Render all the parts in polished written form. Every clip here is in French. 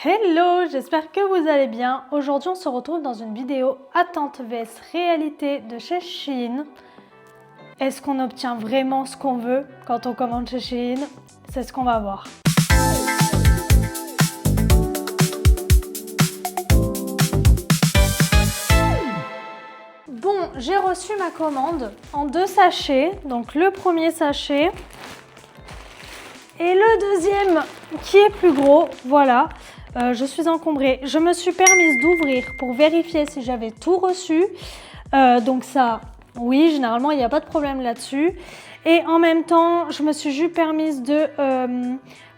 Hello, j'espère que vous allez bien. Aujourd'hui, on se retrouve dans une vidéo attente vs réalité de chez Shein. Est-ce qu'on obtient vraiment ce qu'on veut quand on commande chez Shein? C'est ce qu'on va voir. Bon, j'ai reçu ma commande en 2 sachets. Donc le premier sachet et le deuxième qui est plus gros, voilà. Je suis encombrée. Je me suis permise d'ouvrir pour vérifier si j'avais tout reçu. Donc ça, oui, généralement, il n'y a pas de problème là-dessus. Et en même temps, je me suis juste permise de,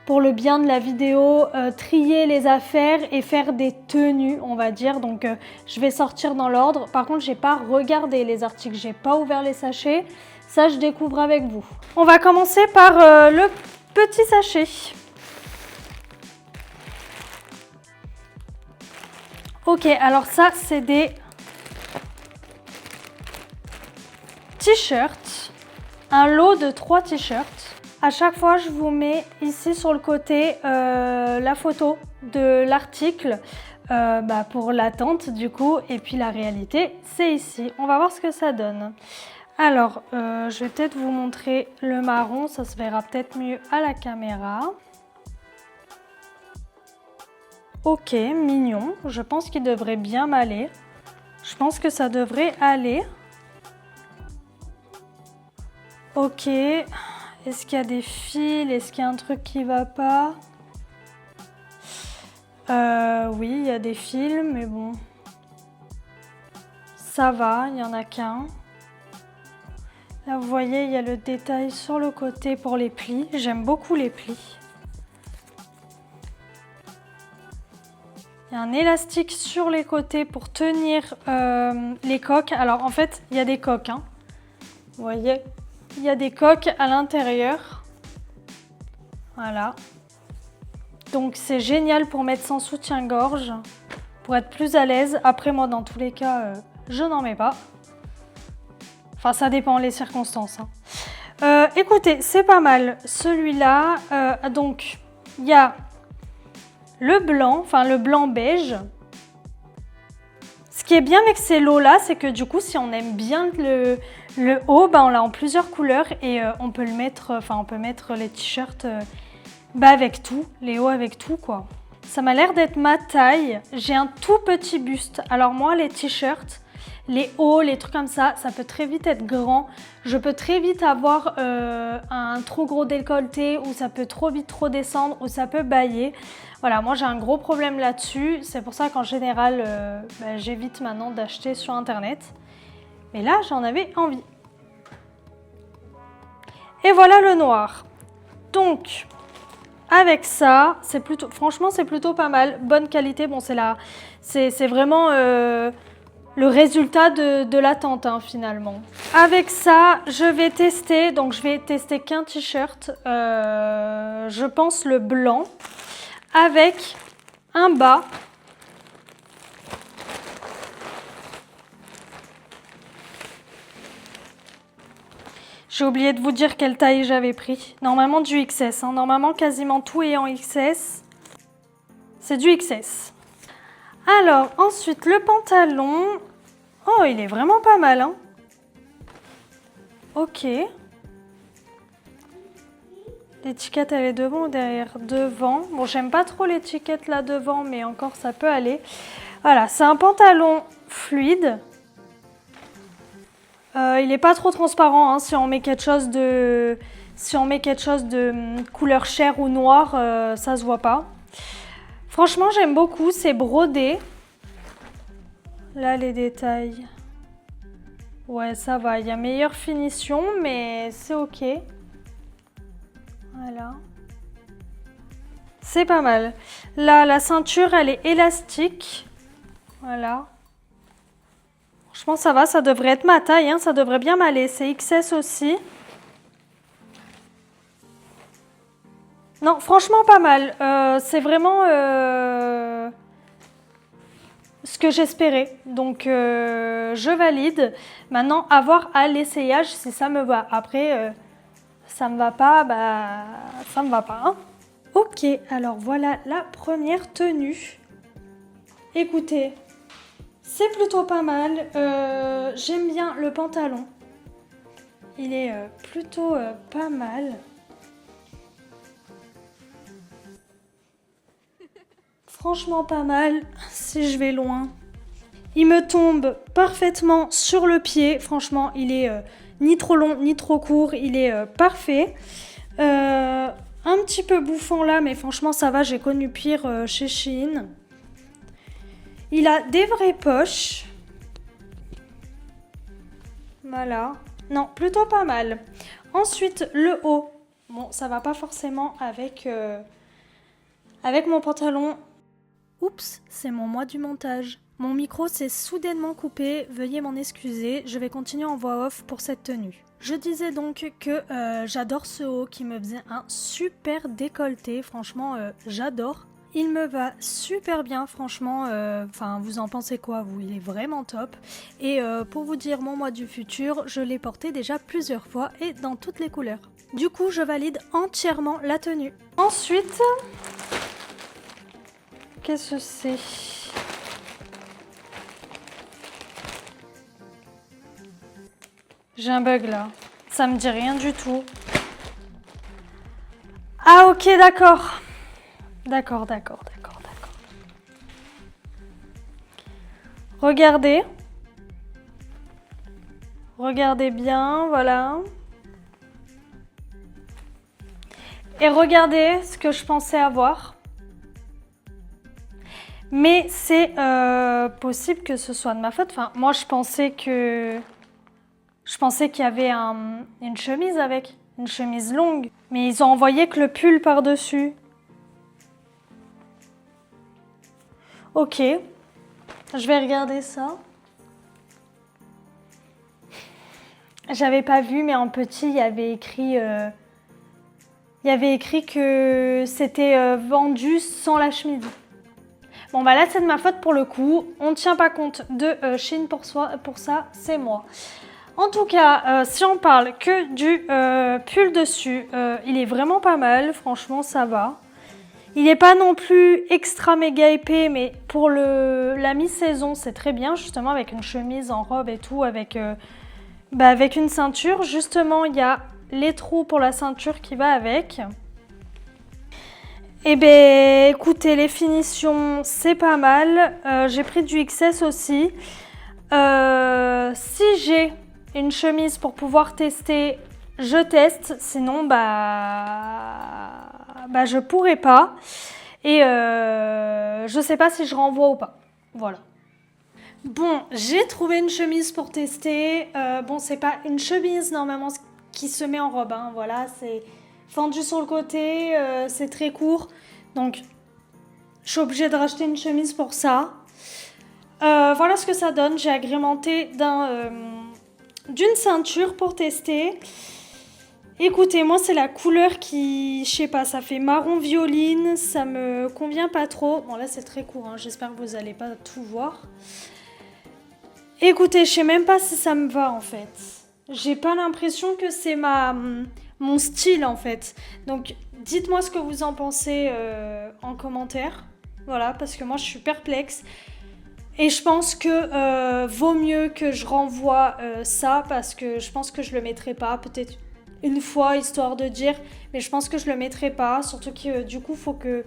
pour le bien de la vidéo, trier les affaires et faire des tenues, on va dire. Donc, je vais sortir dans l'ordre. Par contre, je n'ai pas regardé les articles, je n'ai pas ouvert les sachets. Ça, je découvre avec vous. On va commencer par le petit sachet. Ok, alors ça, c'est des t-shirts, un lot de 3 t-shirts. À chaque fois, je vous mets ici sur le côté la photo de l'article pour l'attente du coup, et puis la réalité, c'est ici. On va voir ce que ça donne. Alors, je vais peut-être vous montrer le marron, ça se verra peut-être mieux à la caméra. Ok, mignon. Je pense qu'il devrait bien m'aller. Je pense que ça devrait aller. Ok. Est-ce qu'il y a des fils? Est-ce qu'il y a un truc qui va pas? Oui, il y a des fils, mais bon. Ça va, il n'y en a qu'un. Là, vous voyez, il y a le détail sur le côté pour les plis. J'aime beaucoup les plis. Il y a un élastique sur les côtés pour tenir les coques. Alors en fait, il y a des coques. Hein. Vous voyez, il y a des coques à l'intérieur. Voilà. Donc c'est génial pour mettre sans soutien-gorge, pour être plus à l'aise. Après moi, dans tous les cas, je n'en mets pas. Enfin, ça dépend les circonstances. Hein. Écoutez, c'est pas mal. Celui-là, donc, il y a le blanc, enfin le blanc beige. Ce qui est bien avec ces lots-là, c'est que du coup, si on aime bien le haut, on l'a en plusieurs couleurs et on peut le mettre, on peut mettre les t-shirts avec tout, les hauts avec tout quoi. Ça m'a l'air d'être ma taille. J'ai un tout petit buste. Alors moi, les t-shirts, les hauts, les trucs comme ça peut très vite être grand. Je peux très vite avoir un trop gros décolleté ou ça peut trop vite trop descendre ou ça peut bailler. Voilà, moi j'ai un gros problème là-dessus. C'est pour ça qu'en général, j'évite maintenant d'acheter sur internet. Mais là, j'en avais envie. Et voilà le noir. Donc, avec ça, c'est plutôt, franchement, c'est plutôt pas mal. Bonne qualité. Bon, c'est vraiment le résultat de l'attente hein, finalement. Avec ça, je vais tester. Donc, je vais tester qu'un t-shirt. Je pense le blanc. Avec un bas. J'ai oublié de vous dire quelle taille j'avais pris. Normalement du XS. Hein. Normalement quasiment tout est en XS. C'est du XS. Alors ensuite le pantalon. Oh il est vraiment pas mal. Hein. Ok. L'étiquette elle est devant ou derrière? Devant. Bon j'aime pas trop l'étiquette là devant mais encore ça peut aller. Voilà c'est un pantalon fluide. Il n'est pas trop transparent hein, si on met quelque chose de couleur chair ou noir, ça se voit pas. Franchement, j'aime beaucoup, c'est brodé. Là, les détails. Ouais, ça va, il y a meilleure finition, mais c'est ok. Voilà. C'est pas mal. Là, la ceinture, elle est élastique. Voilà. Franchement, ça va, ça devrait être ma taille, hein, ça devrait bien m'aller. C'est XS aussi. Non, franchement, pas mal. C'est vraiment ce que j'espérais. Donc, je valide. Maintenant, à voir à l'essayage si ça me va. Après, ça me va pas, ça me va pas. Hein. Ok, alors voilà la première tenue. Écoutez, c'est plutôt pas mal. J'aime bien le pantalon. Il est plutôt pas mal. Franchement pas mal, si je vais loin. Il me tombe parfaitement sur le pied. Franchement, il est ni trop long, ni trop court. Il est parfait. Un petit peu bouffant là, mais franchement, ça va. J'ai connu pire chez Shein. Il a des vraies poches. Voilà. Non, plutôt pas mal. Ensuite, le haut. Bon, ça va pas forcément avec mon pantalon. Oups, c'est mon mois du montage. Mon micro s'est soudainement coupé, veuillez m'en excuser, je vais continuer en voix off pour cette tenue. Je disais donc que j'adore ce haut qui me faisait un super décolleté, franchement j'adore. Il me va super bien, franchement, enfin vous en pensez quoi vous, il est vraiment top. Et pour vous dire mon mois du futur, je l'ai porté déjà plusieurs fois et dans toutes les couleurs. Du coup je valide entièrement la tenue. Ensuite, qu'est-ce que c'est ? J'ai un bug là. Ça me dit rien du tout. Ah ok, d'accord. D'accord. Regardez. Regardez bien, voilà. Et regardez ce que je pensais avoir. Mais c'est possible que ce soit de ma faute. Enfin, moi je pensais qu'il y avait une chemise avec, une chemise longue. Mais ils ont envoyé que le pull par-dessus. Ok, je vais regarder ça. J'avais pas vu, mais en petit, il y avait écrit que c'était vendu sans la chemise. Bon bah là c'est de ma faute pour le coup, on ne tient pas compte de Shein pour ça, c'est moi. En tout cas, si on parle que du pull dessus, il est vraiment pas mal, franchement ça va. Il n'est pas non plus extra méga épais, mais pour la mi-saison c'est très bien, justement avec une chemise en robe et tout, avec une ceinture. Justement il y a les trous pour la ceinture qui va avec. Eh bien, écoutez, les finitions, c'est pas mal. J'ai pris du XS aussi. Si j'ai une chemise pour pouvoir tester, je teste. Sinon, je pourrais pas. Et je sais pas si je renvoie ou pas. Voilà. Bon, j'ai trouvé une chemise pour tester. Bon, c'est pas une chemise normalement qui se met en robe. Hein. Voilà, c'est fendu sur le côté, c'est très court. Donc, je suis obligée de racheter une chemise pour ça. Voilà ce que ça donne. J'ai agrémenté d'une ceinture pour tester. Écoutez, moi, c'est la couleur qui, je sais pas, ça fait marron violine. Ça me convient pas trop. Bon, là, c'est très court. Hein. J'espère que vous n'allez pas tout voir. Écoutez, je sais même pas si ça me va, en fait. J'ai pas l'impression que c'est mon style en fait. Donc dites-moi ce que vous en pensez en commentaire. Voilà, parce que moi je suis perplexe. Et je pense que vaut mieux que je renvoie ça parce que je pense que je le mettrai pas. Peut-être une fois histoire de dire. Mais je pense que je le mettrai pas. Surtout que du coup il faut que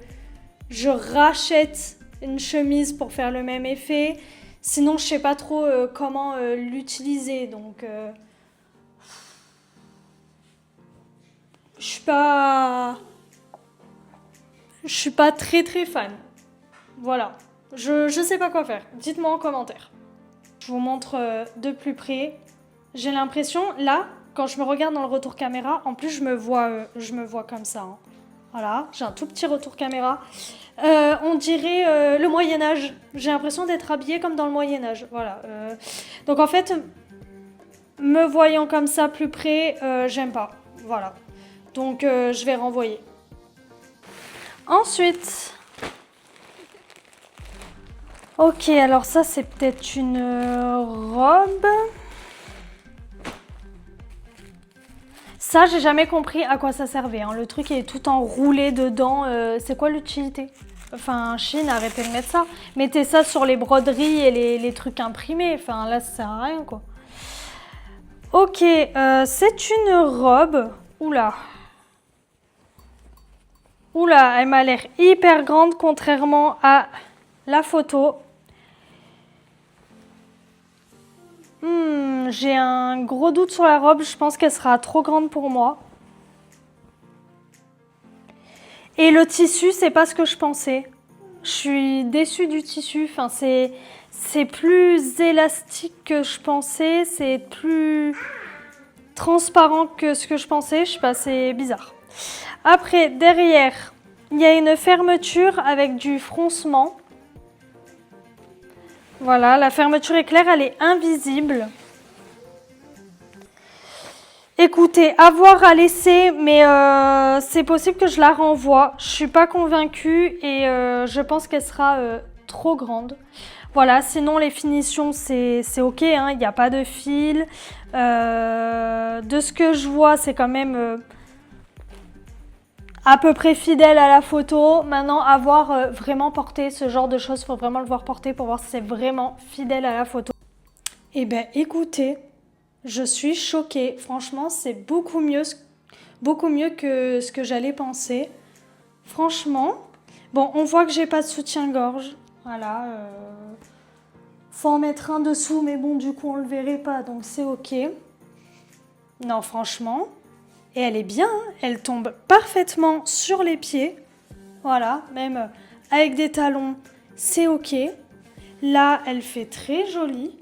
je rachète une chemise pour faire le même effet. Sinon je sais pas trop comment l'utiliser. Donc... Je suis pas très fan. Voilà. Je sais pas quoi faire. Dites-moi en commentaire. Je vous montre de plus près. J'ai l'impression, là, quand je me regarde dans le retour caméra, en plus je me vois comme ça. Hein. Voilà, j'ai un tout petit retour caméra. On dirait le Moyen-Âge. J'ai l'impression d'être habillée comme dans le Moyen-Âge. Voilà. Donc en fait, me voyant comme ça plus près, j'aime pas. Voilà. Donc je vais renvoyer. Ensuite, ok, alors ça c'est peut-être une robe. Ça, j'ai jamais compris à quoi ça servait. Hein. Le truc est tout enroulé dedans. C'est quoi l'utilité? Enfin, Chine, arrêtez de mettre ça. Mettez ça sur les broderies et les trucs imprimés. Enfin, là, ça sert à rien, quoi. Ok, c'est une robe. Oula. Oula, elle m'a l'air hyper grande contrairement à la photo. J'ai un gros doute sur la robe. Je pense qu'elle sera trop grande pour moi. Et le tissu, c'est pas ce que je pensais. Je suis déçue du tissu. Enfin, c'est plus élastique que je pensais. C'est plus transparent que ce que je pensais. Je sais pas, c'est bizarre. Après, derrière, il y a une fermeture avec du froncement. Voilà, la fermeture est claire, elle est invisible. Écoutez, avoir à laisser, mais c'est possible que je la renvoie. Je suis pas convaincue et je pense qu'elle sera trop grande. Voilà, sinon les finitions c'est ok, hein, il n'y a pas de fil. De ce que je vois, c'est quand même à peu près fidèle à la photo. Maintenant, à voir vraiment porter ce genre de choses, il faut vraiment le voir porter pour voir si c'est vraiment fidèle à la photo. Eh bien, écoutez, je suis choquée. Franchement, c'est beaucoup mieux que ce que j'allais penser. Franchement, bon, on voit que j'ai pas de soutien-gorge. Voilà. Faut en mettre un dessous, mais bon, du coup, on le verrait pas, donc c'est ok. Non, franchement. Et elle est bien, hein, elle tombe parfaitement sur les pieds. Voilà, même avec des talons, c'est ok. Là, elle fait très jolie.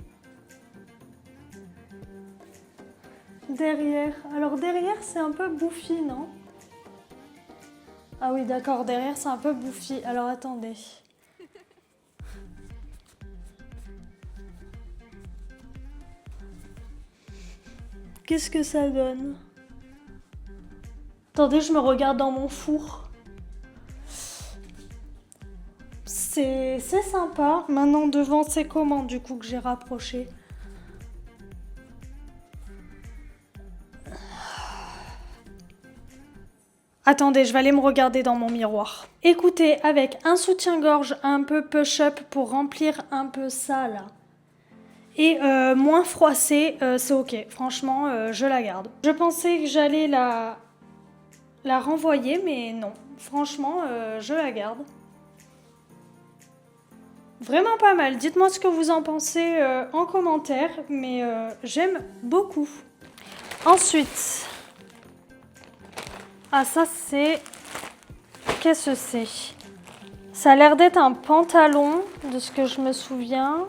Derrière, alors derrière, c'est un peu bouffi, non? Ah oui, d'accord, derrière, c'est un peu bouffi. Alors, attendez. Qu'est-ce que ça donne? Attendez, je me regarde dans mon four. C'est sympa. Maintenant, devant, c'est comment, du coup, que j'ai rapproché? Attendez, je vais aller me regarder dans mon miroir. Écoutez, avec un soutien-gorge un peu push-up pour remplir un peu ça, là, et moins froissé, c'est ok. Franchement, je la garde. Je pensais que j'allais la renvoyer, mais non. Franchement, je la garde. Vraiment pas mal. Dites-moi ce que vous en pensez en commentaire, mais j'aime beaucoup. Ensuite... Ah, ça c'est... Qu'est-ce que c'est? Ça a l'air d'être un pantalon, de ce que je me souviens.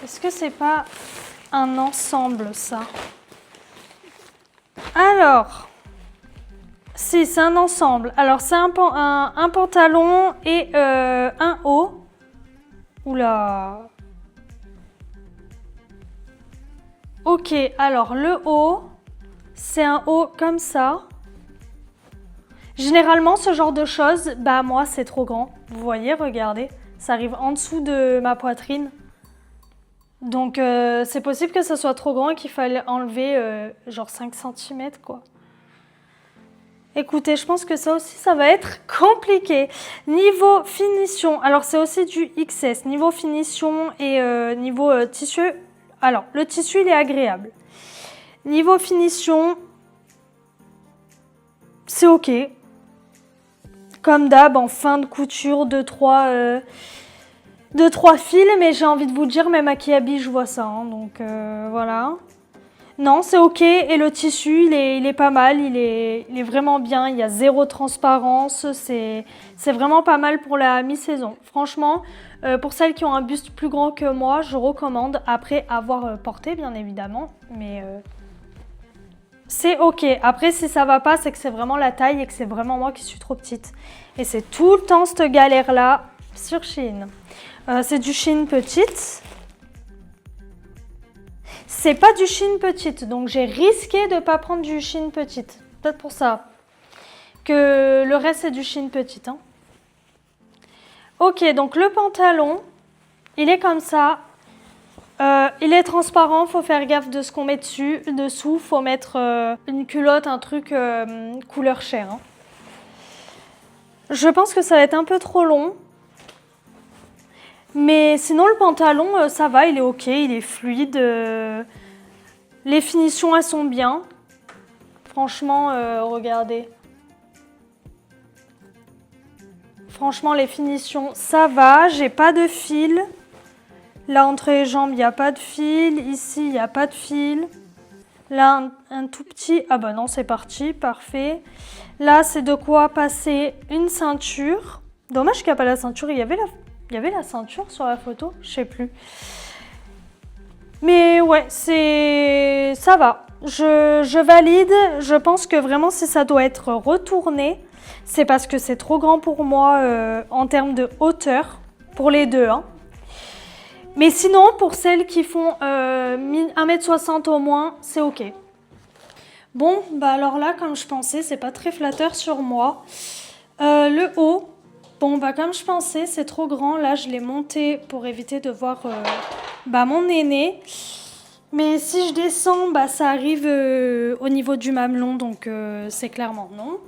Est-ce que c'est pas un ensemble, ça? Alors... Si, c'est un ensemble. Alors, c'est un pantalon et un haut. Oula. Ok, alors le haut, c'est un haut comme ça. Généralement, ce genre de choses, bah moi, c'est trop grand. Vous voyez, regardez, ça arrive en dessous de ma poitrine. Donc, c'est possible que ça soit trop grand et qu'il fallait enlever genre 5 cm, quoi. Écoutez, je pense que ça aussi, ça va être compliqué. Niveau finition, alors c'est aussi du XS. Niveau finition et niveau tissu, alors le tissu, il est agréable. Niveau finition, c'est ok. Comme d'hab, en fin de couture, 2-3 fils, mais j'ai envie de vous dire, même à Kiabi, je vois ça. Hein, donc voilà. Non, c'est ok et le tissu, il est pas mal, il est vraiment bien, il y a zéro transparence, c'est vraiment pas mal pour la mi-saison. Franchement, pour celles qui ont un buste plus grand que moi, je recommande, après avoir porté bien évidemment, mais c'est ok. Après, si ça va pas, c'est que c'est vraiment la taille et que c'est vraiment moi qui suis trop petite. Et c'est tout le temps cette galère-là sur Shein. C'est du Shein petite. C'est pas du Shein petite, donc j'ai risqué de ne pas prendre du Shein petite. Peut-être pour ça que le reste c'est du Shein petite. Hein. Ok, donc le pantalon, il est comme ça. Il est transparent, faut faire gaffe de ce qu'on met dessous, faut mettre une culotte, un truc couleur chair. Hein. Je pense que ça va être un peu trop long. Mais sinon le pantalon, ça va, il est ok, il est fluide. Les finitions, elles sont bien. Franchement, regardez. Franchement, les finitions, ça va. J'ai pas de fil. Là, entre les jambes, il n'y a pas de fil. Ici, il n'y a pas de fil. Là, un tout petit... Ah bah non, c'est parti, parfait. Là, c'est de quoi passer une ceinture. Dommage qu'il n'y a pas la ceinture. Il y avait la ceinture sur la photo? Je sais plus. Mais ouais, ça va. Je valide. Je pense que vraiment, si ça doit être retourné, c'est parce que c'est trop grand pour moi en termes de hauteur. Pour les deux, hein. Mais sinon, pour celles qui font 1m60 au moins, c'est ok. Bon, bah alors là, comme je pensais, c'est pas très flatteur sur moi. Le haut, bon, bah comme je pensais, c'est trop grand. Là, je l'ai monté pour éviter de voir mon aîné. Mais si je descends, bah ça arrive au niveau du mamelon, donc c'est clairement non.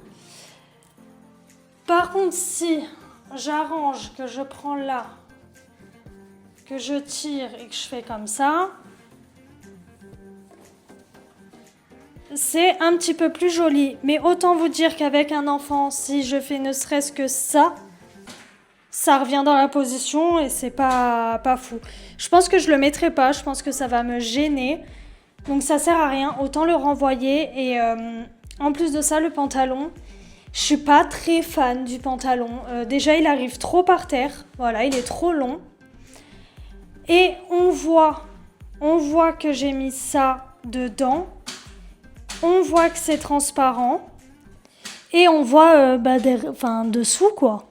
Par contre, si j'arrange, que je prends là, que je tire et que je fais comme ça, c'est un petit peu plus joli. Mais autant vous dire qu'avec un enfant, si je fais ne serait-ce que ça revient dans la position et c'est pas fou. Je pense que je le mettrai pas, je pense que ça va me gêner. Donc ça sert à rien, autant le renvoyer. Et en plus de ça, le pantalon, je suis pas très fan du pantalon. Déjà, il arrive trop par terre. Voilà, il est trop long. Et on voit que j'ai mis ça dedans. On voit que c'est transparent. Et on voit dessous, quoi.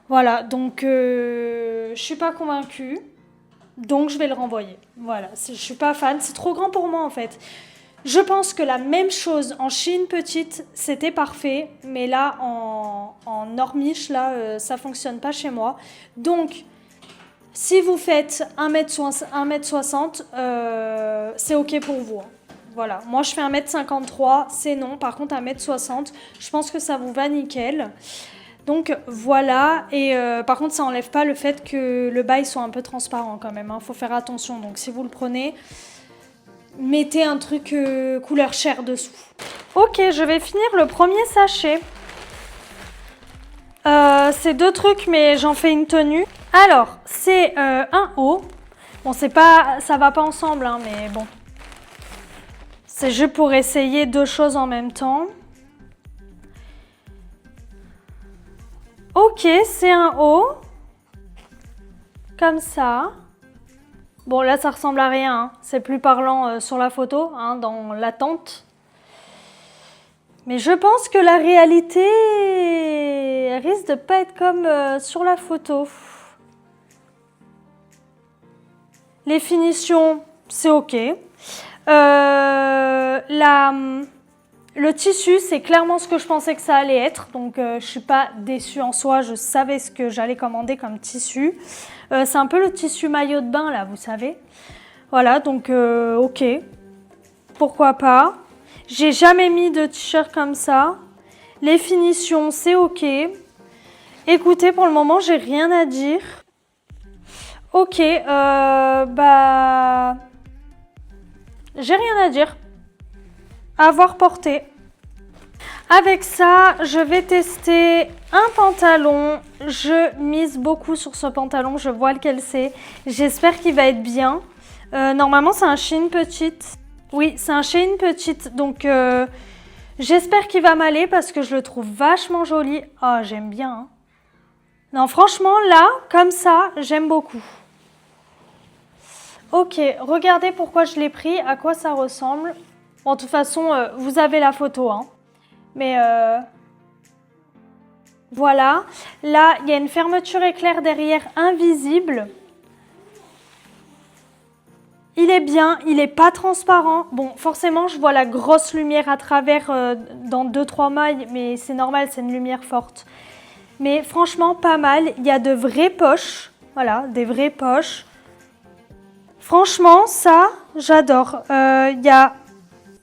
Voilà, donc je suis pas convaincue. Donc je vais le renvoyer. Voilà, je suis pas fan. C'est trop grand pour moi, en fait. Je pense que la même chose en Chine petite, c'était parfait. Mais là, en normiche, là, ça fonctionne pas chez moi. Donc... si vous faites 1m60, c'est ok pour vous. Voilà, moi je fais 1m53, c'est non. Par contre 1m60, je pense que ça vous va nickel. Donc voilà, et par contre ça enlève pas le fait que le bas il soit un peu transparent quand même. Faut faire attention, donc si vous le prenez, mettez un truc couleur chair dessous. Ok, je vais finir le premier sachet. C'est deux trucs, mais j'en fais une tenue. Alors, c'est un haut. Bon, ça va pas ensemble, hein, mais bon. C'est juste pour essayer deux choses en même temps. Ok, c'est un haut. Comme ça. Bon, là, ça ressemble à rien. Hein. C'est plus parlant sur la photo, hein, dans l'attente. Mais je pense que la réalité risque de pas être comme sur la photo. Les finitions, c'est ok. Le tissu, c'est clairement ce que je pensais que ça allait être. Donc, je ne suis pas déçue en soi. Je savais ce que j'allais commander comme tissu. C'est un peu le tissu maillot de bain, là, vous savez. Voilà, donc ok. Pourquoi pas. J'ai jamais mis de t-shirt comme ça. Les finitions, c'est ok. Écoutez, pour le moment, j'ai rien à dire. Ok, j'ai rien à dire. À voir porter. Avec ça, je vais tester un pantalon. Je mise beaucoup sur ce pantalon, je vois lequel c'est. J'espère qu'il va être bien. Normalement, c'est un Shein petite. Oui, c'est un Shein petite, donc j'espère qu'il va m'aller parce que je le trouve vachement joli. Ah, j'aime bien. Hein. Non, franchement, là, comme ça, j'aime beaucoup. Ok, regardez pourquoi je l'ai pris, à quoi ça ressemble. Bon, de toute façon, vous avez la photo, hein. Mais voilà. Là, il y a une fermeture éclair derrière invisible. Il est bien, il n'est pas transparent. Bon, forcément, je vois la grosse lumière à travers dans 2-3 mailles, mais c'est normal, c'est une lumière forte. Mais franchement, pas mal. Il y a de vraies poches. Voilà, des vraies poches. Franchement, ça, j'adore. Il y a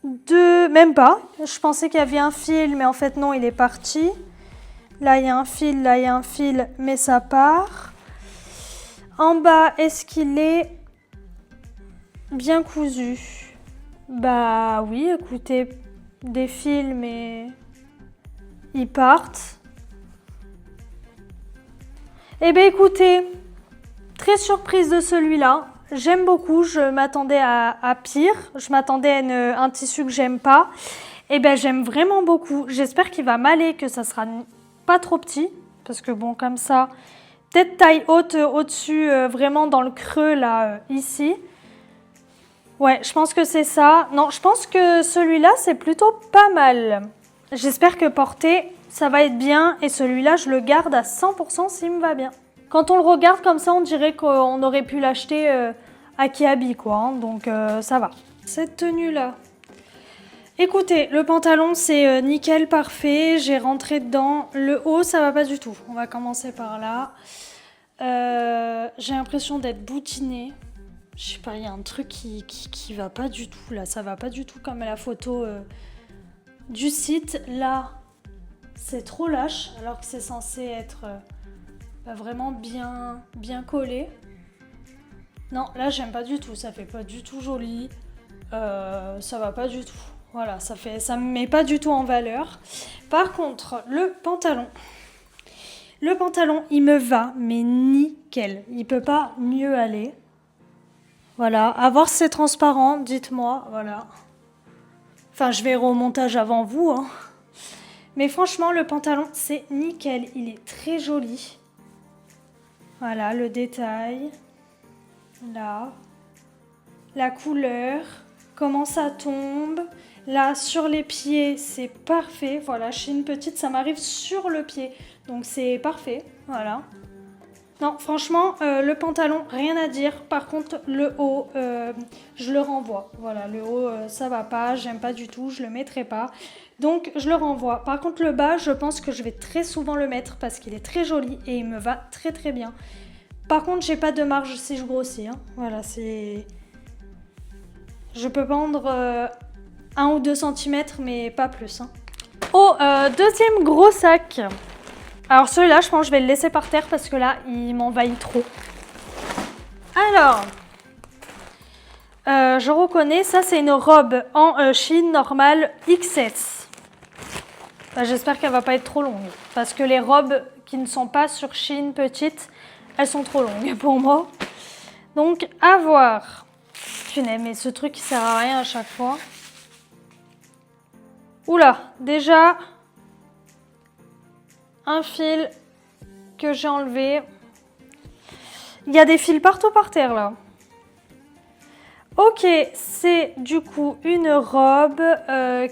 deux, même pas. Je pensais qu'il y avait un fil, mais en fait non, il est parti. Là, il y a un fil, là, il y a un fil, mais ça part. En bas, est-ce qu'il est bien cousu? Bah oui, écoutez, des fils, mais ils partent. Eh bien, écoutez, très surprise de celui-là. J'aime beaucoup, je m'attendais à pire. Je m'attendais à un tissu que j'aime pas. Eh bien, j'aime vraiment beaucoup. J'espère qu'il va m'aller, que ça sera pas trop petit. Parce que bon, comme ça, peut-être taille haute au-dessus, vraiment dans le creux, là, ici. Ouais, je pense que c'est ça. Non, je pense que celui-là, c'est plutôt pas mal. J'espère que porter, ça va être bien. Et celui-là, je le garde à 100% s'il me va bien. Quand on le regarde comme ça, on dirait qu'on aurait pu l'acheter à Kiabi, quoi. Hein, donc, ça va. Cette tenue-là. Écoutez, le pantalon, c'est nickel, parfait. J'ai rentré dedans. Le haut, ça va pas du tout. On va commencer par là. J'ai l'impression d'être boutinée. Je sais pas, il y a un truc qui va pas du tout là, ça va pas du tout comme la photo du site. Là, c'est trop lâche alors que c'est censé être vraiment bien collé. Non, là j'aime pas du tout, ça fait pas du tout joli, ça va pas du tout. Voilà, ça me met pas du tout en valeur. Par contre, le pantalon, il me va, mais nickel, il peut pas mieux aller. Voilà, à voir si c'est transparent, dites-moi, voilà. Enfin, je verrai au montage avant vous, hein. Mais franchement, le pantalon, c'est nickel, il est très joli. Voilà, le détail. Là. La couleur, comment ça tombe. Là, sur les pieds, c'est parfait. Voilà, chez une petite, ça m'arrive sur le pied. Donc, c'est parfait, voilà. Non, franchement, le pantalon, rien à dire. Par contre, le haut, je le renvoie. Voilà, le haut, ça va pas, j'aime pas du tout, je le mettrai pas. Donc, je le renvoie. Par contre, le bas, je pense que je vais très souvent le mettre parce qu'il est très joli et il me va très très bien. Par contre, j'ai pas de marge si je grossis. Hein. Voilà, c'est... Je peux prendre 1 ou 2 cm, mais pas plus. Hein. Oh, deuxième gros sac. Alors celui-là, je pense que je vais le laisser par terre parce que là, il m'envahit trop. Alors, je reconnais, ça c'est une robe en Chine normale XS. Bah, j'espère qu'elle va pas être trop longue. Parce que les robes qui ne sont pas sur Chine petite, elles sont trop longues pour moi. Donc, à voir. Punaise, mais ce truc, il sert à rien à chaque fois. Oula, déjà... un fil que j'ai enlevé. Il y a des fils partout par terre là. Ok, c'est du coup une robe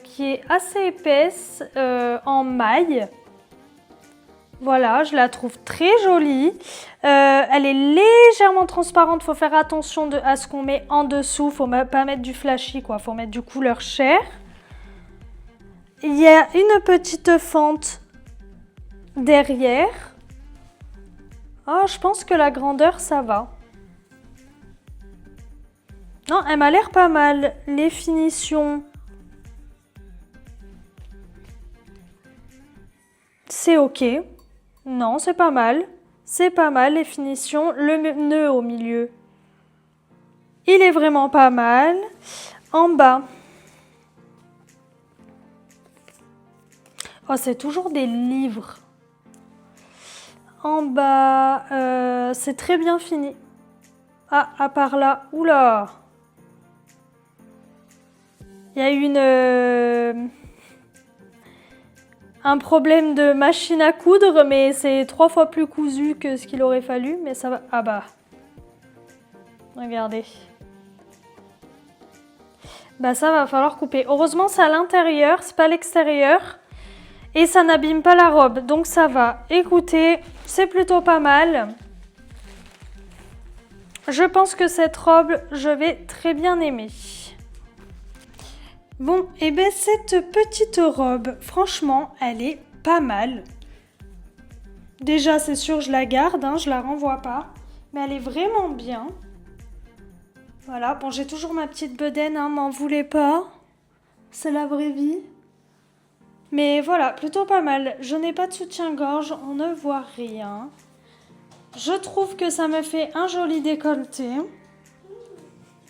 qui est assez épaisse en maille. Voilà, je la trouve très jolie. Elle est légèrement transparente. Faut faire attention à ce qu'on met en dessous. Faut pas mettre du flashy quoi. Faut mettre du couleur chair. Il y a une petite fente derrière. Oh, je pense que la grandeur, ça va. Non, elle m'a l'air pas mal. Les finitions, c'est ok. Non, c'est pas mal. C'est pas mal, les finitions. Le nœud au milieu, il est vraiment pas mal. En bas. Oh, c'est toujours des livres. En bas, c'est très bien fini. Ah, à part là, oula. Il y a eu un problème de machine à coudre, mais c'est 3 fois plus cousu que ce qu'il aurait fallu, mais ça va. Ah bah. Regardez. Bah ça va falloir couper. Heureusement, c'est à l'intérieur, c'est pas à l'extérieur. Et ça n'abîme pas la robe, donc ça va. Écoutez, c'est plutôt pas mal. Je pense que cette robe, je vais très bien aimer. Bon, et bien cette petite robe, franchement, elle est pas mal. Déjà, c'est sûr, je la garde, hein, je la renvoie pas. Mais elle est vraiment bien. Voilà, bon, j'ai toujours ma petite bedaine, hein, m'en voulez pas. C'est la vraie vie. Mais voilà, plutôt pas mal. Je n'ai pas de soutien-gorge, on ne voit rien. Je trouve que ça me fait un joli décolleté.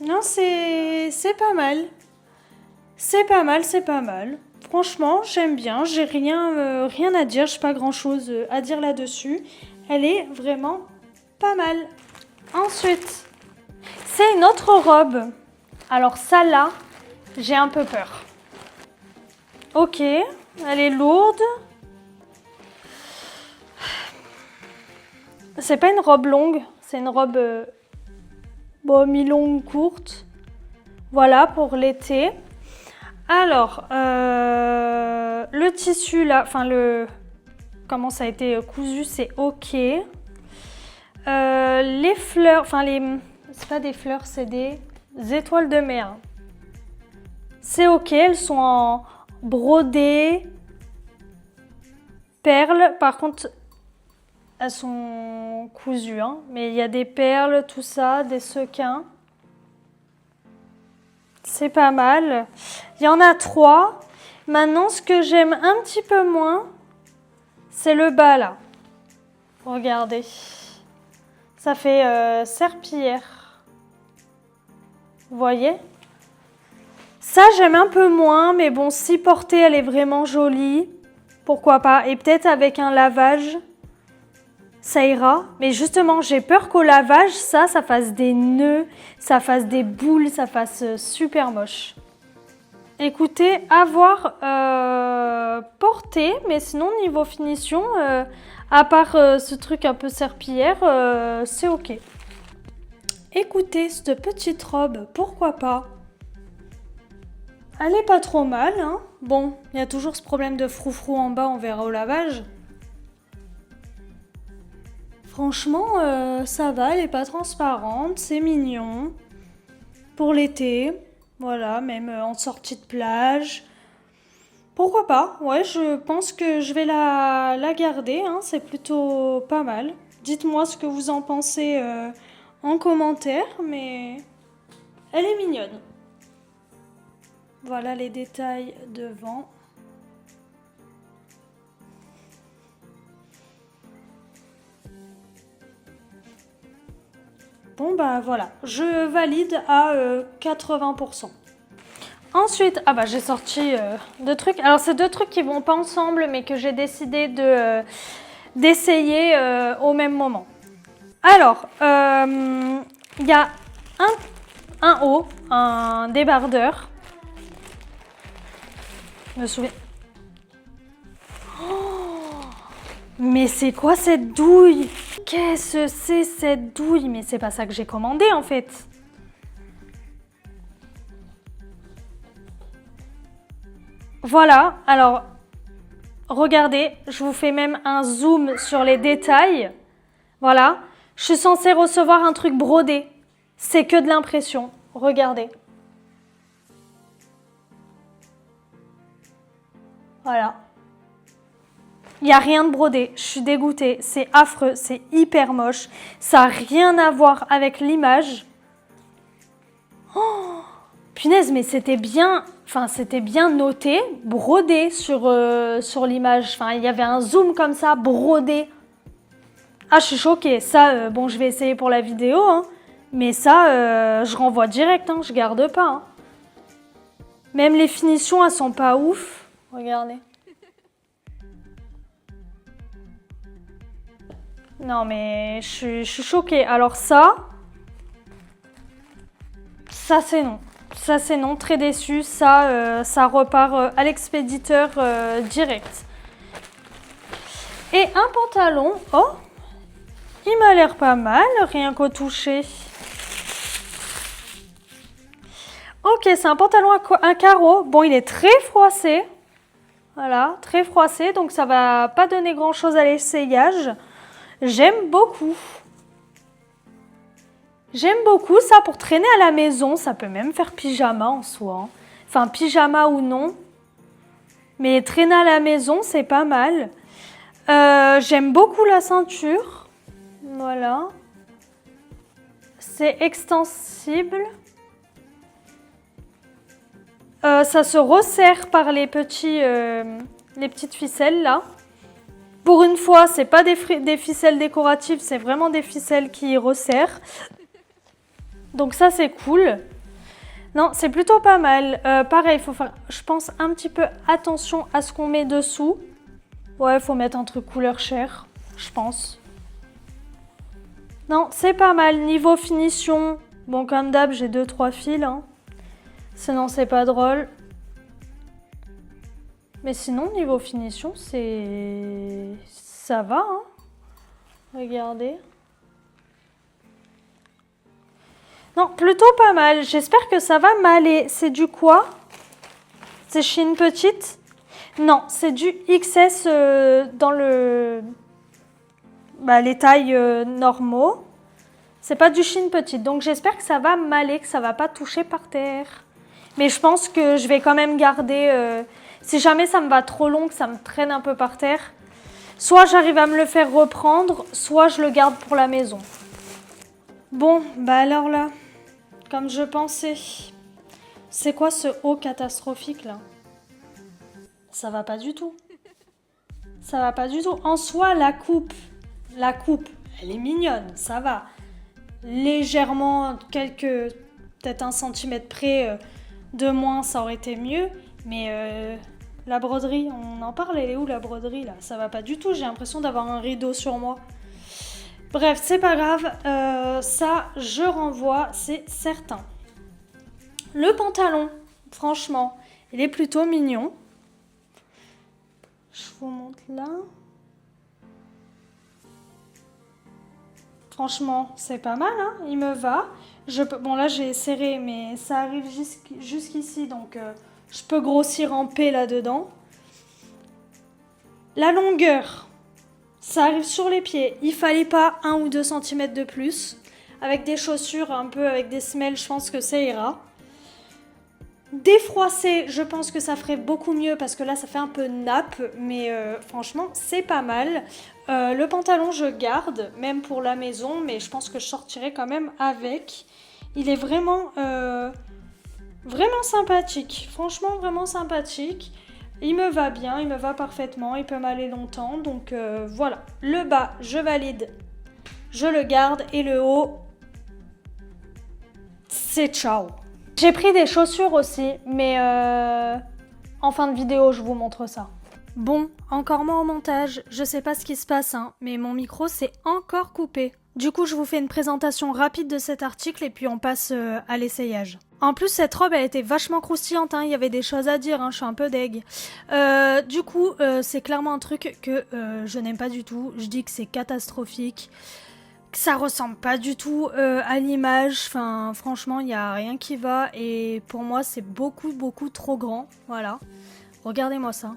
Non, c'est pas mal. C'est pas mal, c'est pas mal. Franchement, j'aime bien. J'ai rien à dire. J'ai pas grand-chose à dire là-dessus. Elle est vraiment pas mal. Ensuite, c'est une autre robe. Alors ça là, j'ai un peu peur. Ok, elle est lourde. C'est pas une robe longue, c'est une robe mi-longue, courte. Voilà pour l'été. Alors, le tissu là, enfin comment ça a été cousu, c'est ok. Les fleurs, enfin c'est pas des fleurs, c'est des étoiles de mer. C'est ok, elles sont en brodé, perles. Par contre, elles sont cousues, hein, mais il y a des perles, tout ça, des sequins. C'est pas mal. Il y en a 3. Maintenant, ce que j'aime un petit peu moins, c'est le bas là. Regardez. Ça fait serpillière. Vous voyez? Ça, j'aime un peu moins, mais bon, si portée, elle est vraiment jolie. Pourquoi pas? Et peut-être avec un lavage, ça ira. Mais justement, j'ai peur qu'au lavage, ça fasse des nœuds, ça fasse des boules, ça fasse super moche. Écoutez, à voir portée, mais sinon, niveau finition, à part ce truc un peu serpillière, c'est ok. Écoutez, cette petite robe, pourquoi pas? Elle est pas trop mal, hein. Bon, il y a toujours ce problème de froufrou en bas, on verra au lavage. Franchement, ça va, elle est pas transparente, c'est mignon. Pour l'été, voilà, même en sortie de plage. Pourquoi pas? Ouais, je pense que je vais la garder, hein, c'est plutôt pas mal. Dites-moi ce que vous en pensez en commentaire, mais elle est mignonne. Voilà les détails devant. Bon bah voilà, je valide à 80%. Ensuite, ah bah j'ai sorti 2 trucs. Alors c'est 2 trucs qui vont pas ensemble, mais que j'ai décidé d'essayer au même moment. Alors, il y a un haut, un débardeur. Je me souviens. Oh, mais c'est quoi cette douille? Qu'est-ce que c'est cette douille? Mais c'est pas ça que j'ai commandé en fait. Voilà, alors regardez, je vous fais même un zoom sur les détails. Voilà, je suis censée recevoir un truc brodé. C'est que de l'impression. Regardez. Voilà. Il n'y a rien de brodé. Je suis dégoûtée. C'est affreux. C'est hyper moche. Ça n'a rien à voir avec l'image. Oh, punaise, mais c'était bien... Enfin, c'était bien noté, brodé sur l'image. Enfin, il y avait un zoom comme ça, brodé. Ah, je suis choquée. Ça, bon, je vais essayer pour la vidéo, hein. Mais ça, je renvoie direct, hein. Je garde pas. Hein. Même les finitions, elles sont pas ouf. Regardez. Non, mais je suis choquée. Alors ça c'est non. Ça, c'est non. Très déçu. Ça repart à l'expéditeur direct. Et un pantalon. Oh, il m'a l'air pas mal, rien qu'au toucher. Ok, c'est un pantalon à carreaux. Bon, il est très froissé. Voilà, très froissé. Donc, ça va pas donner grand-chose à l'essayage. J'aime beaucoup. J'aime beaucoup ça pour traîner à la maison. Ça peut même faire pyjama en soi. Enfin, pyjama ou non. Mais traîner à la maison, c'est pas mal. J'aime beaucoup la ceinture. Voilà. C'est extensible. Ça se resserre par les petites ficelles là. Pour une fois, c'est pas des ficelles décoratives, c'est vraiment des ficelles qui resserrent. Donc ça, c'est cool. Non, c'est plutôt pas mal. Pareil, il faut faire, je pense, un petit peu attention à ce qu'on met dessous. Ouais, il faut mettre un truc couleur chair, je pense. Non, c'est pas mal. Niveau finition, bon, comme d'hab, j'ai 2-3 fils. Hein. Sinon, c'est pas drôle. Mais sinon, niveau finition, ça va. Hein. Regardez. Non, plutôt pas mal. J'espère que ça va m'aller. C'est du quoi? C'est Chine petite? Non, c'est du XS dans les tailles normaux. C'est pas du Chine petite. Donc j'espère que ça va m'aller, que ça va pas toucher par terre. Mais je pense que je vais quand même garder... si jamais ça me va trop long, que ça me traîne un peu par terre, soit j'arrive à me le faire reprendre, soit je le garde pour la maison. Bon, bah alors là... Comme je pensais. C'est quoi ce haut catastrophique là? Ça va pas du tout. Ça va pas du tout. En soi, la coupe, elle est mignonne, ça va. Légèrement, peut-être 1 centimètre près de moins, ça aurait été mieux. Mais la broderie, on en parle, elle est où la broderie là? Ça va pas du tout, j'ai l'impression d'avoir un rideau sur moi. Bref, c'est pas grave, ça je renvoie, c'est certain. Le pantalon, franchement, il est plutôt mignon. Je vous montre là. Franchement, c'est pas mal, hein, il me va. Bon là j'ai serré, mais ça arrive jusqu'ici, donc je peux grossir en P là-dedans. La longueur. Ça arrive sur les pieds. Il fallait pas 1 ou 2 cm de plus. Avec des chaussures, un peu avec des semelles, je pense que ça ira. Défroisser, je pense que ça ferait beaucoup mieux parce que là, ça fait un peu nappe. Mais franchement, c'est pas mal. Le pantalon, je garde, même pour la maison. Mais je pense que je sortirai quand même avec. Il est vraiment sympathique. Franchement, vraiment sympathique. Il me va bien, il me va parfaitement, il peut m'aller longtemps, donc voilà. Le bas, je valide, je le garde et le haut, c'est ciao. J'ai pris des chaussures aussi, mais en fin de vidéo, je vous montre ça. Bon, encore moins au montage, je sais pas ce qui se passe, hein, mais mon micro s'est encore coupé. Du coup, je vous fais une présentation rapide de cet article et puis on passe à l'essayage. En plus, cette robe, elle était vachement croustillante, hein. Il y avait des choses à dire, hein. Je suis un peu deg. Du coup, c'est clairement un truc que je n'aime pas du tout. Je dis que c'est catastrophique, que ça ressemble pas du tout à l'image. Enfin, franchement, il n'y a rien qui va. Et pour moi, c'est beaucoup trop grand. Voilà. Regardez-moi ça.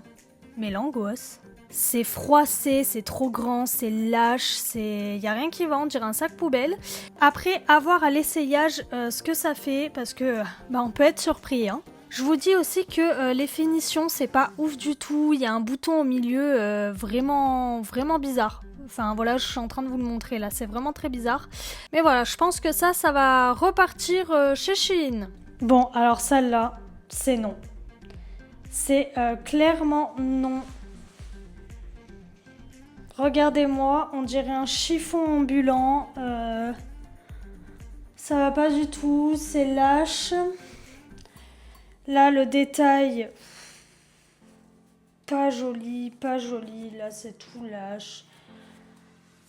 Mais l'angoisse. C'est froissé, c'est trop grand, c'est lâche, il n'y a rien qui va, on dirait un sac poubelle. Après, à voir à l'essayage ce que ça fait, parce que on peut être surpris. Hein. Je vous dis aussi que les finitions, c'est pas ouf du tout. Il y a un bouton au milieu vraiment bizarre. Enfin voilà, je suis en train de vous le montrer là, c'est vraiment très bizarre. Mais voilà, je pense que ça va repartir chez Shein. Bon, alors celle-là, c'est non. C'est clairement non. Regardez-moi, on dirait un chiffon ambulant. Ça va pas du tout, c'est lâche. Là, le détail, pas joli. Là, c'est tout lâche.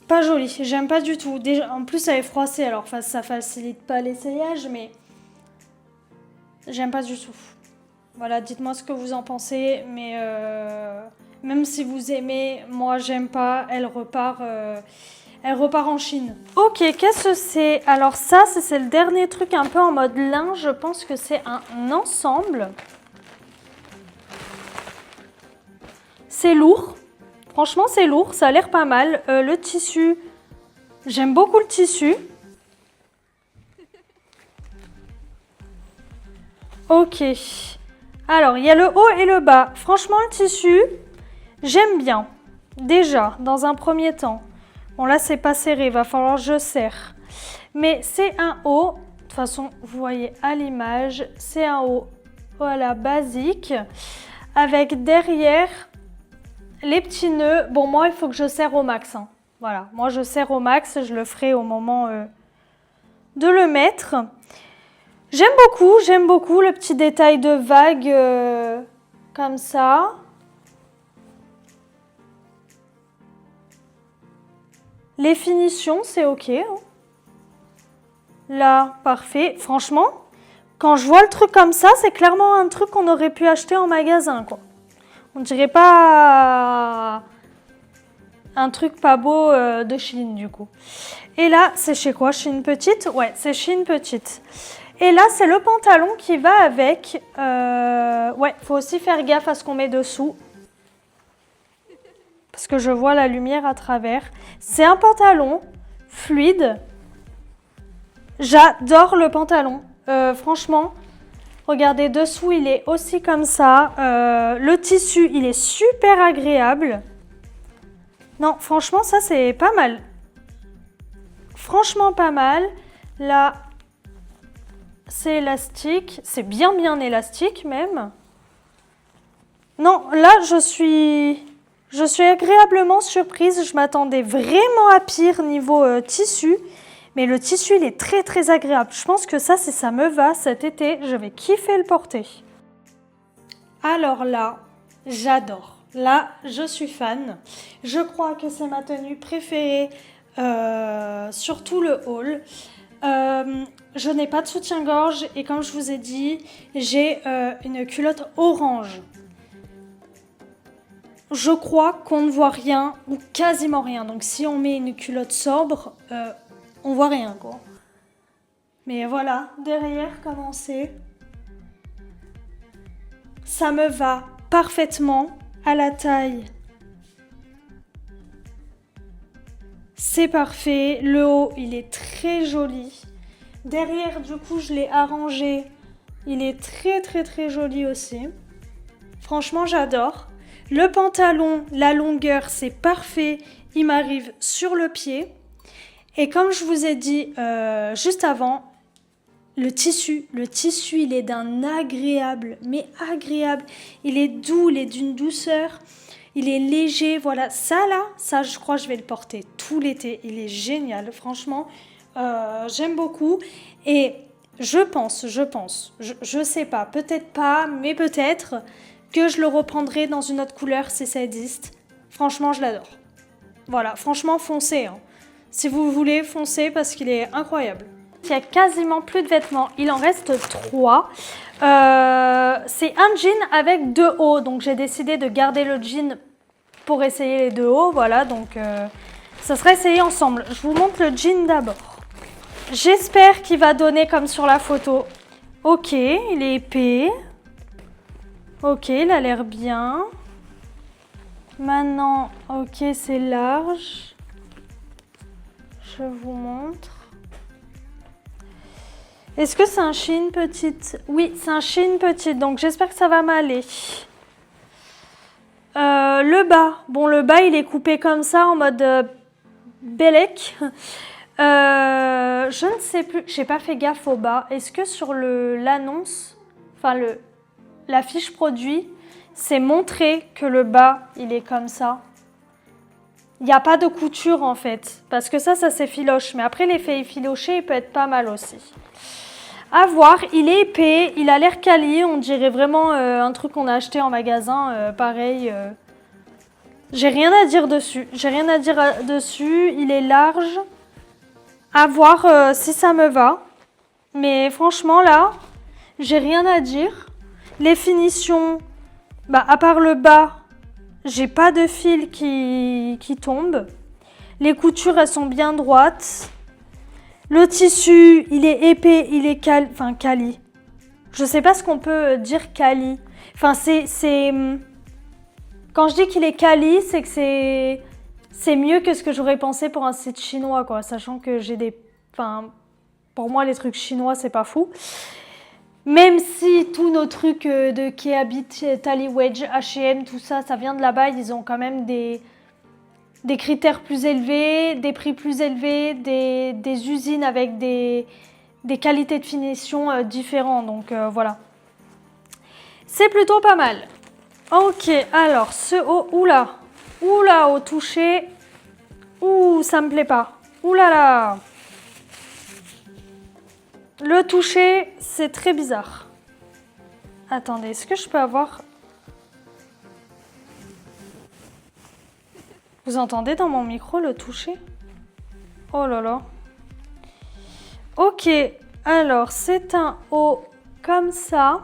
Pas joli, j'aime pas du tout. Déjà, en plus, elle est froissée, alors ça facilite pas l'essayage, mais j'aime pas du tout. Voilà, dites-moi ce que vous en pensez, mais même si vous aimez, moi j'aime pas, elle repart en Chine. Ok, qu'est-ce que c'est? Alors ça, c'est le dernier truc un peu en mode lin, je pense que c'est un ensemble. C'est lourd, franchement c'est lourd, ça a l'air pas mal. Le tissu, j'aime beaucoup le tissu. Ok. Alors, il y a le haut et le bas. Franchement, le tissu, j'aime bien. Déjà, dans un premier temps. Bon, là, c'est pas serré. Il va falloir que je serre. Mais c'est un haut. De toute façon, vous voyez à l'image, c'est un haut Voilà, basique. Avec derrière les petits nœuds. Bon, moi, il faut que je serre au max. Hein. Voilà, moi, je serre au max. Je le ferai au moment de le mettre. J'aime beaucoup le petit détail de vague comme ça. Les finitions, c'est ok. Hein. Là, parfait. Franchement, quand je vois le truc comme ça, c'est clairement un truc qu'on aurait pu acheter en magasin, quoi. On dirait pas un truc pas beau de Shein, du coup. Et là, c'est chez quoi? Shein Petite? Ouais, c'est Shein Petite. Et là, c'est le pantalon qui va avec. Ouais, faut aussi faire gaffe à ce qu'on met dessous. Parce que je vois la lumière à travers. C'est un pantalon fluide. J'adore le pantalon. Franchement, regardez, dessous, il est aussi comme ça. Le tissu, il est super agréable. Non, franchement, ça, c'est pas mal. Franchement, pas mal. Là, c'est élastique. C'est bien élastique, même. Non, là, je suis agréablement surprise. Je m'attendais vraiment à pire niveau tissu. Mais le tissu, il est très agréable. Je pense que ça me va cet été. Je vais kiffer le porter. Alors là, j'adore. Là, je suis fan. Je crois que c'est ma tenue préférée sur tout le haul. Je n'ai pas de soutien-gorge et comme je vous ai dit, j'ai une culotte orange. Je crois qu'on ne voit rien ou quasiment rien. Donc si on met une culotte sobre, on voit rien, quoi. Mais voilà, derrière, comment c'est? Ça me va parfaitement à la taille. C'est parfait. Le haut, il est très joli. Derrière, du coup, je l'ai arrangé. Il est très joli aussi. Franchement, j'adore. Le pantalon, la longueur, c'est parfait. Il m'arrive sur le pied. Et comme je vous ai dit juste avant, le tissu, il est d'un agréable, mais agréable. Il est doux, il est d'une douceur. Il est léger, voilà. Ça, je crois que je vais le porter tout l'été. Il est génial, franchement. J'aime beaucoup. Et je pense, je sais pas, peut-être pas, mais peut-être que je le reprendrai dans une autre couleur si ça existe. Franchement, je l'adore. Voilà, franchement, foncez. Hein. Si vous voulez, foncez parce qu'il est incroyable. Il y a quasiment plus de vêtements. Il en reste 3. C'est un jean avec 2 hauts. Donc, j'ai décidé de garder le jean pour essayer les 2 hauts. Voilà, donc ça sera essayé ensemble. Je vous montre le jean d'abord. J'espère qu'il va donner comme sur la photo. Ok, il est épais. Ok, il a l'air bien. Maintenant, ok, c'est large. Je vous montre. Est-ce que c'est un Shein Petite? Oui, c'est un Shein Petite, donc j'espère que ça va m'aller. Le bas. Bon, le bas, il est coupé comme ça, en mode bellec. Je ne sais plus, j'ai pas fait gaffe au bas. Est-ce que sur l'annonce, enfin la fiche produit, c'est montré que le bas, il est comme ça? Il n'y a pas de couture en fait, parce que ça s'effiloche. Mais après, l'effet effiloché, il peut être pas mal aussi. À voir, il est épais, il a l'air quali, on dirait vraiment un truc qu'on a acheté en magasin, pareil. J'ai rien à dire dessus, il est large. À voir si ça me va. Mais franchement là, j'ai rien à dire. Les finitions, à part le bas, j'ai pas de fil qui tombe. Les coutures, elles sont bien droites. Le tissu, il est épais, il est quali. Je sais pas ce qu'on peut dire quali. Enfin, c'est... Quand je dis qu'il est quali, c'est que c'est mieux que ce que j'aurais pensé pour un site chinois, quoi. Sachant que j'ai des... Enfin, pour moi, les trucs chinois, c'est pas fou. Même si tous nos trucs de Keabit, Tally Wedge, H&M, tout ça, ça vient de là-bas, ils ont quand même des critères plus élevés, des prix plus élevés, des usines avec des qualités de finition différentes. Donc voilà. C'est plutôt pas mal. Ok, alors ce haut, oula, au toucher, ouh, ça me plaît pas. Oulala. Le toucher, c'est très bizarre. Attendez, est-ce que je peux avoir... Vous entendez dans mon micro le toucher? Oh là là. Ok, alors c'est un haut comme ça.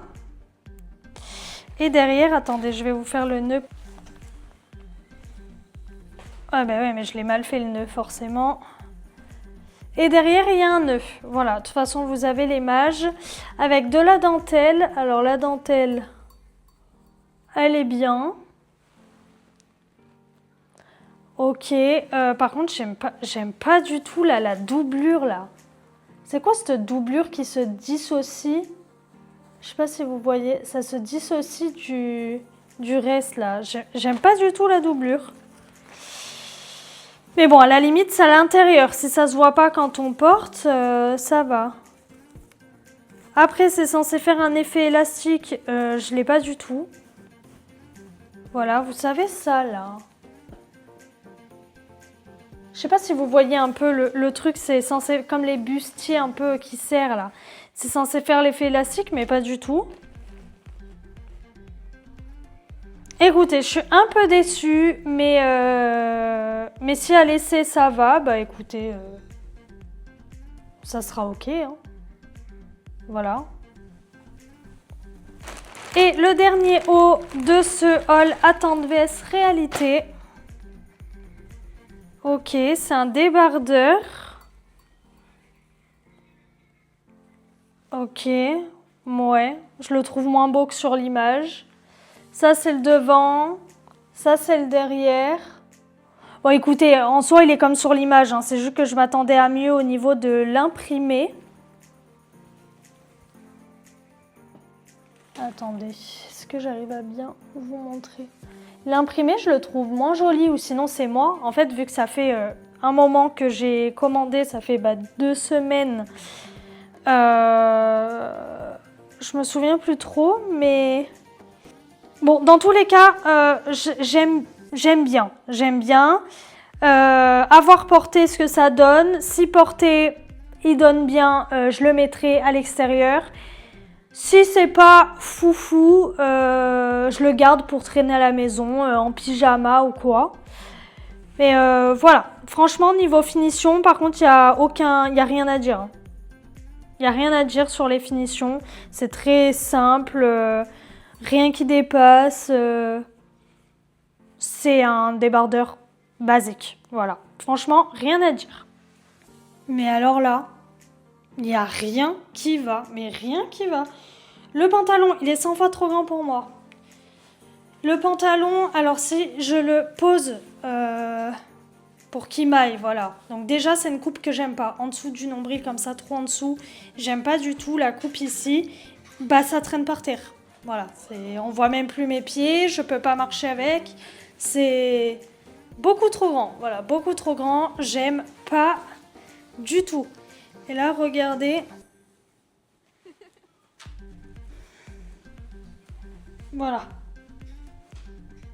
Et derrière, attendez, je vais vous faire le nœud. Ah bah ouais, mais je l'ai mal fait le nœud forcément. Et derrière, il y a un nœud. Voilà, de toute façon, vous avez les mages avec de la dentelle. Alors la dentelle, elle est bien. Ok, par contre, j'aime pas du tout là, la doublure là. C'est quoi cette doublure qui se dissocie? Je sais pas si vous voyez, ça se dissocie du reste là. J'aime pas du tout la doublure. Mais bon, à la limite, c'est à l'intérieur. Si ça se voit pas quand on porte, ça va. Après, c'est censé faire un effet élastique. Je l'ai pas du tout. Voilà, vous savez ça là. Je sais pas si vous voyez un peu le truc, c'est censé, comme les bustiers un peu qui serrent là. C'est censé faire l'effet élastique, mais pas du tout. Écoutez, je suis un peu déçue, mais si à l'essai ça va, bah écoutez, ça sera ok. Hein. Voilà. Et le dernier haut de ce haul Attente vs Réalité. Ok, c'est un débardeur. Ok, ouais, je le trouve moins beau que sur l'image. Ça, c'est le devant. Ça, c'est le derrière. Bon, écoutez, en soi, il est comme sur l'image. Hein. C'est juste que je m'attendais à mieux au niveau de l'imprimé. Attendez, est-ce que j'arrive à bien vous montrer? L'imprimé, je le trouve moins joli, ou sinon c'est moi. En fait, vu que ça fait un moment que j'ai commandé, ça fait 2 semaines. Je me souviens plus trop, mais... Bon, dans tous les cas, j'aime bien. J'aime bien. Avoir porté ce que ça donne. Si porté, il donne bien, je le mettrai à l'extérieur. Si c'est pas foufou, je le garde pour traîner à la maison, en pyjama ou quoi. Mais voilà, franchement, niveau finition, par contre, il y a rien à dire. Il n'y a rien à dire sur les finitions. C'est très simple, rien qui dépasse. C'est un débardeur basique. Voilà, franchement, rien à dire. Mais alors là... Il n'y a rien qui va, mais rien qui va. Le pantalon, il est 100 fois trop grand pour moi. Le pantalon, alors si je le pose pour qu'il m'aille, voilà. Donc déjà, c'est une coupe que j'aime pas. En dessous du nombril, comme ça, trop en dessous. J'aime pas du tout la coupe ici. Bah, ça traîne par terre. Voilà, on voit même plus mes pieds, je peux pas marcher avec. C'est beaucoup trop grand, voilà, beaucoup trop grand. J'aime pas du tout. Et là, regardez. Voilà.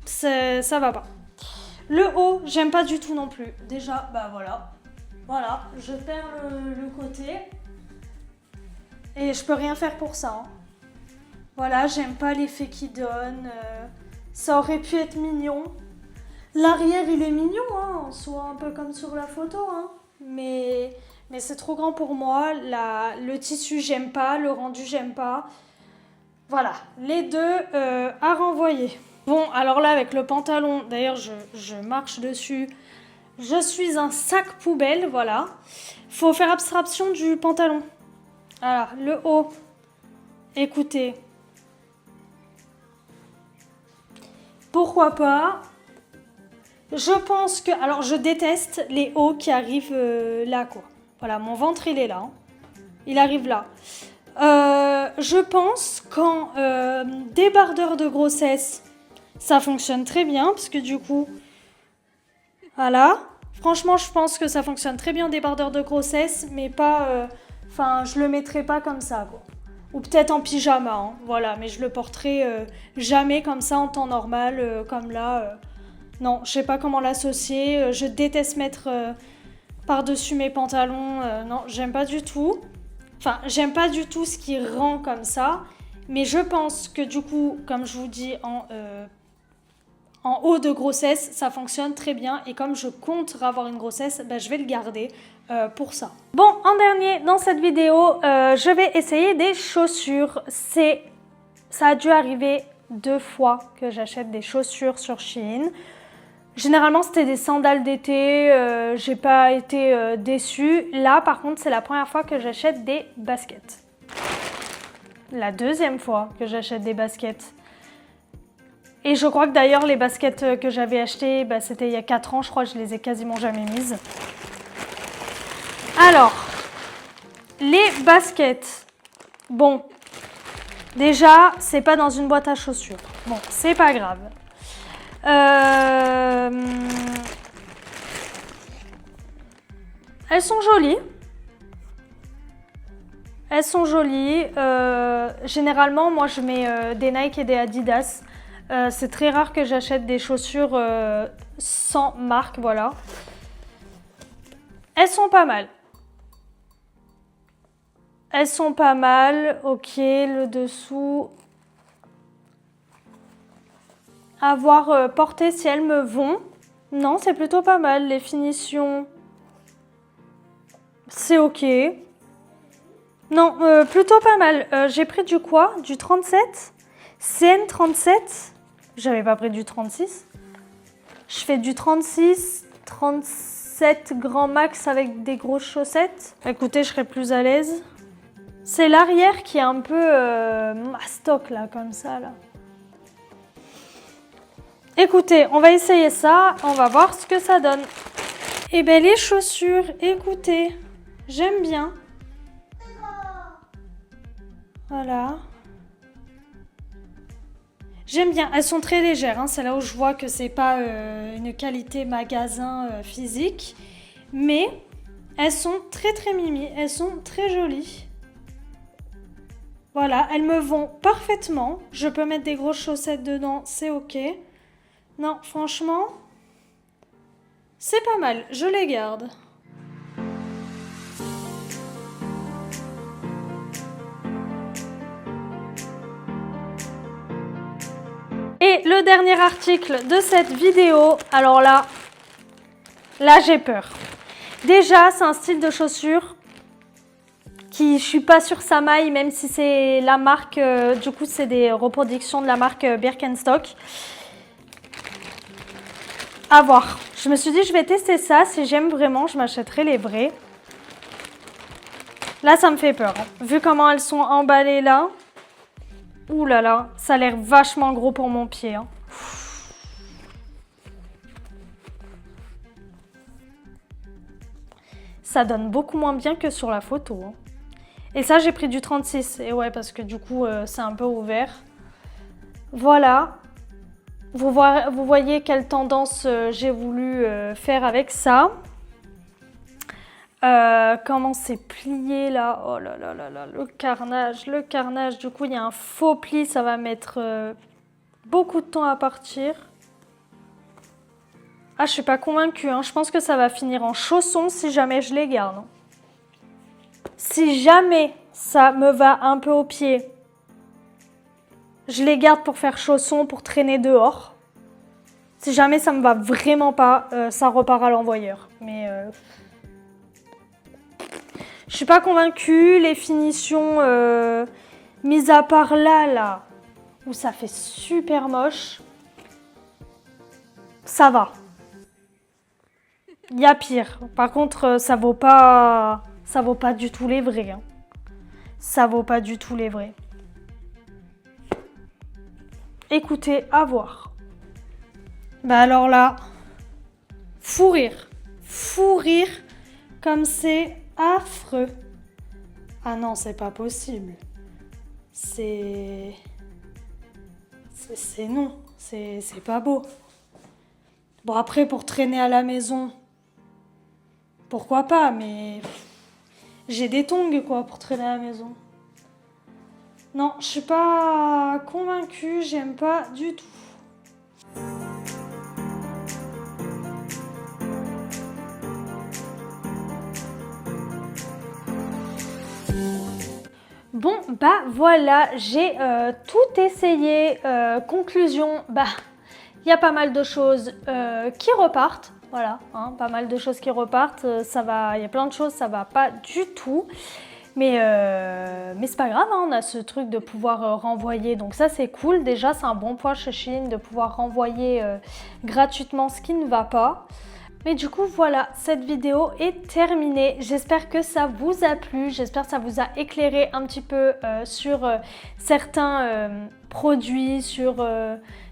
Ça va pas. Le haut, j'aime pas du tout non plus. Déjà, bah voilà. Voilà, je perds le côté. Et je peux rien faire pour ça. Hein. Voilà, j'aime pas l'effet qu'il donne. Ça aurait pu être mignon. L'arrière, il est mignon, hein, en soi, un peu comme sur la photo. Hein. Mais c'est trop grand pour moi. Le tissu, j'aime pas. Le rendu, j'aime pas. Voilà, les deux à renvoyer. Bon, alors là, avec le pantalon, d'ailleurs, je marche dessus. Je suis un sac poubelle, voilà. Faut faire abstraction du pantalon. Voilà, le haut. Écoutez. Pourquoi pas? Je pense que... Alors, je déteste les hauts qui arrivent là, quoi. Voilà, mon ventre, il est là. Hein. Il arrive là. Je pense qu'en débardeur de grossesse, ça fonctionne très bien, parce que du coup, voilà. Franchement, je pense que ça fonctionne très bien en débardeur de grossesse, mais pas... Enfin, je le mettrai pas comme ça, quoi. Ou peut-être en pyjama, hein, voilà. Mais je le porterai jamais comme ça en temps normal, comme là. Non, je sais pas comment l'associer. Je déteste mettre par-dessus mes pantalons. Non, j'aime pas du tout. Enfin, j'aime pas du tout ce qui rend comme ça. Mais je pense que du coup, comme je vous dis, en haut de grossesse, ça fonctionne très bien. Et comme je compte avoir une grossesse, ben, je vais le garder pour ça. Bon, en dernier, dans cette vidéo, je vais essayer des chaussures. Ça a dû arriver 2 fois que j'achète des chaussures sur Shein. Généralement, c'était des sandales d'été. J'ai pas été déçue. Là, par contre, c'est la première fois que j'achète des baskets. La deuxième fois que j'achète des baskets. Et je crois que d'ailleurs, les baskets que j'avais achetées, bah, c'était il y a 4 ans. Je crois que je les ai quasiment jamais mises. Alors, les baskets. Bon, déjà, c'est pas dans une boîte à chaussures. Bon, c'est pas grave. Elles sont jolies. Elles sont jolies. Généralement, moi, je mets des Nike et des Adidas. C'est très rare que j'achète des chaussures sans marque, voilà. Elles sont pas mal. Elles sont pas mal. Ok, le dessous. À voir porter si elles me vont. Non, c'est plutôt pas mal. Les finitions, c'est ok. Non, plutôt pas mal. J'ai pris du quoi? Du 37? CN37? J'avais pas pris du 36. Je fais du 36, 37 grand max avec des grosses chaussettes. Écoutez, je serais plus à l'aise. C'est l'arrière qui est un peu mastoc là, comme ça là. Écoutez, on va essayer ça, on va voir ce que ça donne. Et bien les chaussures, écoutez, j'aime bien. Voilà. J'aime bien, elles sont très légères, hein. C'est là où je vois que c'est pas une qualité magasin physique. Mais elles sont très très mimi, elles sont très jolies. Voilà, elles me vont parfaitement. Je peux mettre des grosses chaussettes dedans, c'est ok. Non, franchement, c'est pas mal, je les garde. Et le dernier article de cette vidéo, alors là j'ai peur. Déjà, c'est un style de chaussure qui, je suis pas sûre ça m'aille, même si c'est la marque, du coup c'est des reproductions de la marque Birkenstock. À voir. Je me suis dit je vais tester ça, si j'aime vraiment, je m'achèterai les vrais. Là, ça me fait peur. Vu comment elles sont emballées là. Ouh là là, ça a l'air vachement gros pour mon pied. Hein. Ça donne beaucoup moins bien que sur la photo. Hein. Et ça, j'ai pris du 36. Et ouais, parce que du coup, c'est un peu ouvert. Voilà. Vous voyez quelle tendance j'ai voulu faire avec ça. Comment c'est plié là. Oh là là là là, le carnage, le carnage. Du coup, il y a un faux pli, ça va mettre beaucoup de temps à partir. Ah, je suis pas convaincue, hein. Je pense que ça va finir en chaussons si jamais je les garde. Si jamais ça me va un peu au pied, je les garde pour faire chaussons, pour traîner dehors. Si jamais ça me va vraiment pas, ça repart à l'envoyeur. Mais je suis pas convaincue. Les finitions, mis à part là, où ça fait super moche, ça va. Il y a pire. Par contre, ça vaut pas du tout les vrais. Hein. Ça vaut pas du tout les vrais. Écoutez, à voir. Bah alors là, fou rire. Fou rire comme c'est affreux. Ah non, c'est pas possible. C'est non. C'est pas beau. Bon, après, pour traîner à la maison, pourquoi pas, mais j'ai des tongs, quoi, pour traîner à la maison. Non, je suis pas convaincue, j'aime pas du tout. Bon, bah voilà, j'ai tout essayé. Conclusion, bah, il y a pas mal de choses qui repartent. Voilà, hein, pas mal de choses qui repartent. Ça va, il y a plein de choses, ça va pas du tout. Mais c'est pas grave, hein, on a ce truc de pouvoir renvoyer. Donc ça, c'est cool. Déjà, c'est un bon point chez Shein de pouvoir renvoyer gratuitement ce qui ne va pas. Mais du coup, voilà, cette vidéo est terminée. J'espère que ça vous a plu. J'espère que ça vous a éclairé un petit peu sur certains produits, sur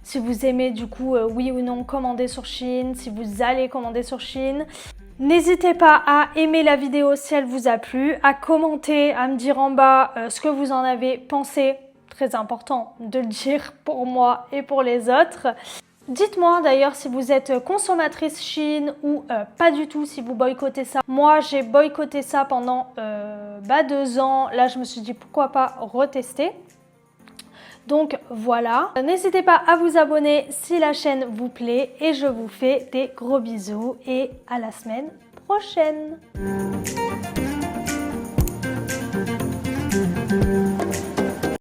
si vous aimez du coup, oui ou non, commander sur Shein, si vous allez commander sur Shein. N'hésitez pas à aimer la vidéo si elle vous a plu, à commenter, à me dire en bas ce que vous en avez pensé. Très important de le dire pour moi et pour les autres. Dites-moi d'ailleurs si vous êtes consommatrice Shein ou pas du tout, si vous boycottez ça. Moi, j'ai boycotté ça pendant 2 ans. Là, je me suis dit pourquoi pas retester. Donc voilà, n'hésitez pas à vous abonner si la chaîne vous plaît et je vous fais des gros bisous et à la semaine prochaine.